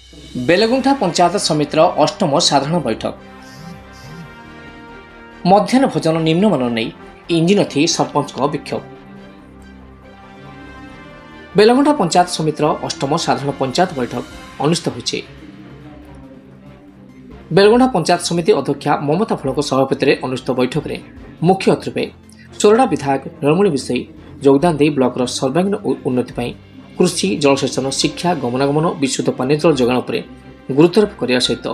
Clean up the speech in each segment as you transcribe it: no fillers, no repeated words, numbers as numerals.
बेलगुंठा पंचायत समितिर अष्टम साधारण बैठक। मध्याह्न भोजन निम्नमान नहीं इंजिन थी सरपंच विक्षोभ। बेलगुंठा पंचायत समितिर अष्टम साधारण पंचायत बैठक अनुष्ठित होइछि। बेलगुंठा पंचायत समिति अध्यक्षा ममता फुलक सभापति में अनुष्ठित बैठक में मुख्य अतिथि सोरडा विधायक नीलमणि विषयी योगदान दे ब्लॉकर सर्वांगीन उन्नति कृषि जलसेचन शिक्षा गमनागमन विशुद्ध पानी जल जोगाण पर गुरुत्वारोप करने सहित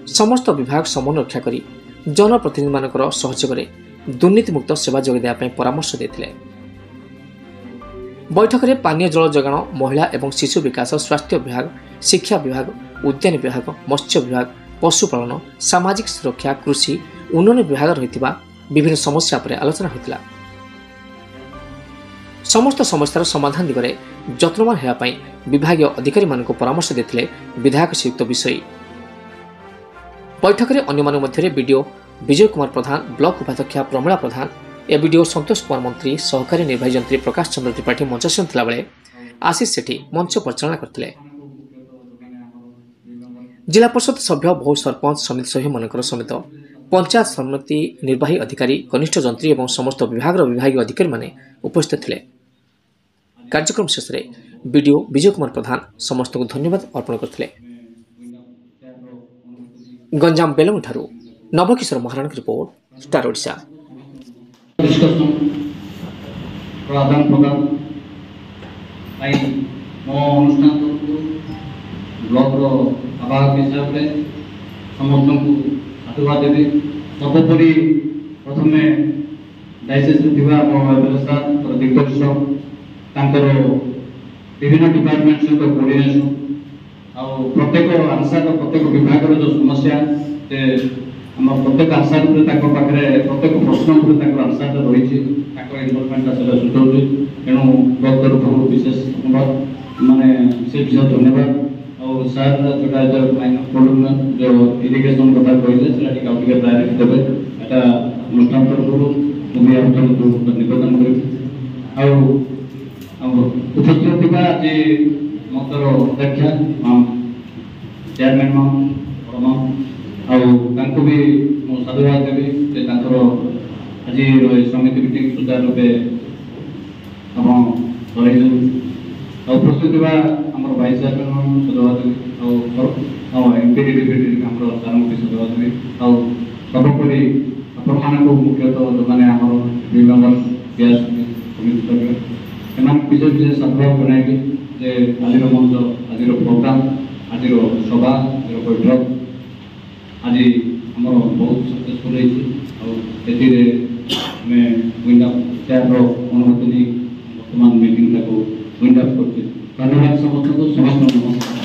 समस्त विभाग समन्वय रक्षा कर जनप्रतिनिधि सहयोग में दुर्नीतिमुक्त सेवा जोगाई परामर्श देते। बैठक में पानीय जल जोगाण महिला एवं शिशु विकास स्वास्थ्य विभाग शिक्षा विभाग उद्यान विभाग मत्स्य विभाग पशुपालन सामाजिक सुरक्षा कृषि उन्नयन विभाग रही विभिन्न समस्या पर आलोचना होता। समस्त समस्यार समाधान दिगरे जत्नवान होगापी विभाग अधिकारी मानक परामर्श देते विधायक श्रीयुक्त विषयी। बैठक में अन्य मध्य बीडीओ विजय कुमार प्रधान ब्लॉक उपाध्यक्षा प्रमिला प्रधान एबीडीओ संतोष कुमार मंत्री सहकारी निर्वाही जंत्री प्रकाश चंद्र त्रिपाठी मंचासन थिला बेले आशीष सेठी मंच परिचालना करथिले। जिला परिषद सभ्य बहु सरपंच समिति सभ्य मानकर समेत पंचायत समिति निर्वाही अधिकारी कनिष्ठ जंत्री एवं समस्त विभाग विभागीय अधिकारी माने उपस्थित थिले। कार्यक्रम शेष में बीडीओ विजय कुमार प्रधान समस्त को धन्यवाद अर्पण करथिले। गंजाम बेलगुंठारू नवकिशोर महाराण की रिपोर्ट स्टार ओडिशा। प्रदान प्रदान मो अनुष्ठान ब्लॉक आवाहक हिसाब से समस्त को साधुवाद देवी सर्वोपरि प्रथम डायसेस दिग्दर्शक विभिन्न डिपार्टमेंट सहित कोऑर्डिनेशन प्रत्येक आंसर प्रत्येक विभाग जो समस्या आम प्रत्येक आंसर पाखे प्रत्येक प्रश्न आंसर रही इनवल्वमेंट सुझाव तेणु ब्लॉक तरफ विशेष माने से विषय धन्यवाद और सर जोटा जो इरिगेशन कथा कहले प्रायोरिटी देवे एटा अनुष्ठान तरफ मुझे निवेदन कर उपस्थित आज मतर अध्यक्षा मैम चेयरमैन मैम भी साधुवाद देवी आज समिति मीटिंग सुचारू रूपे उपस्थित आम वाइस चेयरमैन साधुवाद देवी एमपी डिप्यूटी सार साधुवाद देवी सर्वोपरि आपण मुख्यतः जो मैंने विशेष विशेष साधुवाद बनाइबी जे आज मंच आज प्रोग्राम आज सभा आज बैठक आज आम बहुत सक्सेसफुल अनुमति नहीं वर्तमान मीटिंग विंड अप कर धन्यवाद समस्त को समस्त नमस्कार।